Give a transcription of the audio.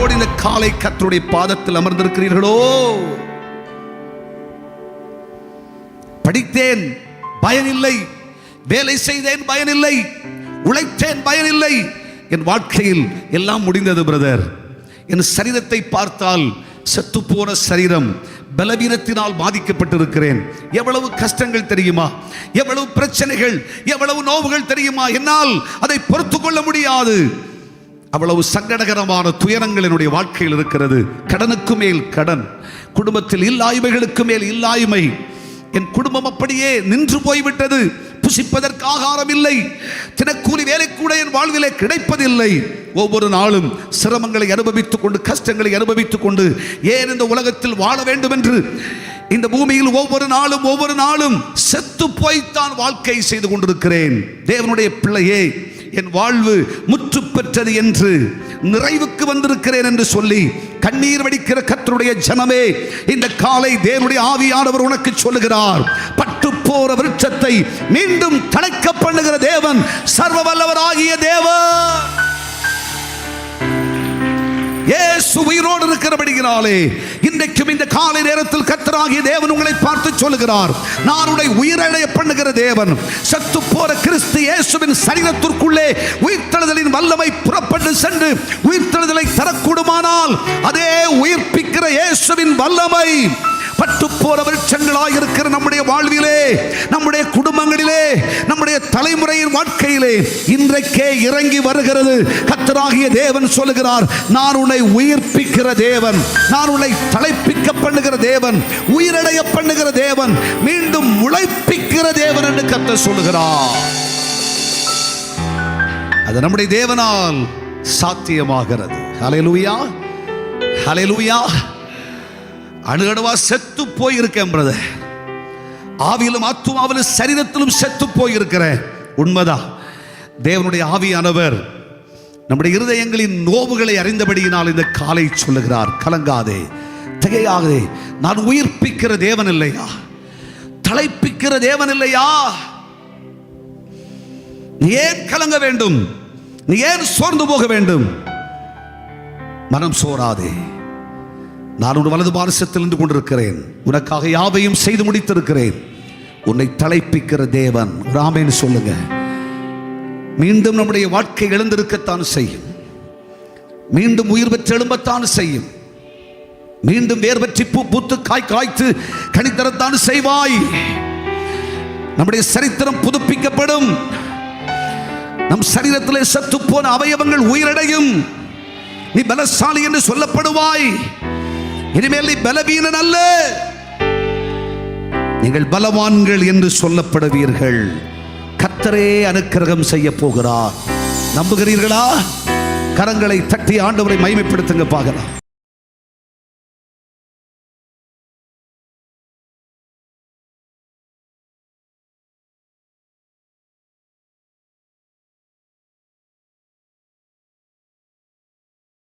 வாஞ்சையோடு இந்த காலை கர்த்தருடைய பாதத்தில் அமர்ந்திருக்கிறீர்களோ? படித்தேன் பயனில்லை, வேலை செய்தேன் பயனில்லை, உழைத்தேன் பயனில்லை, என் வாழ்க்கையில் எல்லாம் முடிந்தது பிரதர். என் சரீரத்தை பார்த்தால் செத்துப்போன சரீரம், பலவீனத்தினால் பாதிக்கப்பட்டிருக்கிறேன். எவ்வளவு கஷ்டங்கள் தெரியுமா, எவ்வளவு பிரச்சனைகள், எவ்வளவு நோவுகள் தெரியுமா, என்னால் அதை பொறுத்து கொள்ள முடியாது. அவ்வளவு சங்கடகரமான துயரங்கள் என்னுடைய வாழ்க்கையில் இருக்கிறது. கடனுக்கு மேல் கடன், குடும்பத்தில் இல்லாய்மைகளுக்கு மேல் இல்லாய்மை. என் குடும்பம் அப்படியே நின்று போய்விட்டது. புசிப்பதற்கு ஆகாரம் இல்லை, தினக்கூலி வேலை கூட என் வாழ்விலே கிடைப்பதில்லை. ஒவ்வொரு நாளும் சிரமங்களை அனுபவித்துக் கொண்டு, கஷ்டங்களை அனுபவித்துக் கொண்டு ஏன் இந்த உலகத்தில் வாழ வேண்டும் என்று இந்த பூமியில் ஒவ்வொரு நாளும் செத்து போய்த்தான் வாழ்க்கை செய்து கொண்டிருக்கிறேன். தேவனுடைய பிள்ளையே, என் வாழ்வு முற்று பெற்றது என்று, நிறைவுக்கு வந்திருக்கிறேன் என்று சொல்லி கண்ணீர் வடிக்கிற கர்த்தருடைய ஜனமே, இந்த காலை தேவனுடைய ஆவியானவர் உனக்கு சொல்லுகிறார், பட்டு போற விருட்சத்தை மீண்டும் தழைக்க பண்ணுகிற தேவன் சர்வ வல்லவராகிய தேவன். இயேசு உயிரோடு இருக்கிறபடியினாலே இன்றைக்கும் இந்த காலை நேரத்தில் கர்த்தராகிய தேவன் உங்களை பார்த்து சொல்லுகிறார், நான் உன்னை உயிரிழய பண்ணுகிற தேவன். சத்து போற கிறிஸ்து இயேசுவின் சரீரத்திற்குள்ளே உயிர்த்தெழுதலின் வல்லமை புறப்பட்டு சென்று உயிர்த்தெழுதலை தரக்கூடுமானால், அதே உயிர்ப்பிக்கிற இயேசுவின் வல்லமை பட்டு போற விருட்சங்களாக இருக்கிற நம்முடைய வாழ்விலே, நம்முடைய குடும்பங்களிலே, நம்முடைய தலைமுறையின் வாழ்க்கையிலே இன்றைக்கே இறங்கி வருகிறது. கர்த்தராகிய தேவன் சொல்லுகிறார், நான் உன்னை உயிர்ப்பிக்கிற தேவன், நான் உன்னை தலைப்பிக்க பண்ணுகிற தேவன், உயிரடைய பண்ணுகிற தேவன், மீண்டும் முளைப்பிக்கிற தேவன் என்று கர்த்தர் சொல்லுகிறார். அது நம்முடைய தேவனால் சாத்தியமாகிறது. ஹல்லேலூயா, ஹல்லேலூயா. அணுகணுவா செத்து போயிருக்கேன் பிரதர், ஆவியிலும் ஆத்துமாவிலும் சரீரத்திலும் செத்து போயிருக்கிறேன். உண்மைதான். தேவனுடைய ஆவியானவர் நம்முடைய இருதயங்களின் நோவுகளை அறிந்தபடியினால் இந்த காலை சொல்லுகிறார், கலங்காதே, திகையாதே. நான் உயிர்ப்பிக்கிற தேவன் இல்லையா, தலைப்பிக்கிற தேவன் இல்லையா? நீ ஏன் கலங்க வேண்டும்? நீ ஏன் சோர்ந்து போக வேண்டும்? மனம் சோராதே. நான் உன் வலது பாரசத்தில் நின்று கொண்டிருக்கிறேன், உனக்காக யாவையும் செய்து முடித்திருக்கிறேன். உன்னை தலைப்பிக்கிற தேவன். ஆமென் சொல்லுங்க. மீண்டும் நம்முடைய வாழ்க்கை எழுந்திருக்கத்தான் செய்யும், மீண்டும் உயிர் பெற்று எழும்பத்தான் செய்யும், மீண்டும் வேர் பற்றி பூ பூத்து காய் காய்த்து கனித்தரத்தான் செய்வாய். நம்முடைய சரித்திரம் புதுப்பிக்கப்படும். நம் சரீரத்திலே சத்து போன அவயவங்கள் உயிரடையும். நீ பலசாலி என்று சொல்லப்படுவாய். இனிமேல் நீ பலவீனன் அல்ல, நீங்கள் பலவான்கள் என்று சொல்லப்படுவீர்கள். கர்த்தரே அனுக்கிரகம் செய்ய போகிறார். நம்புகிறீர்களா? கரங்களை தட்டி ஆண்டவரை மகிமைப்படுத்துங்க பார்க்கலாம்.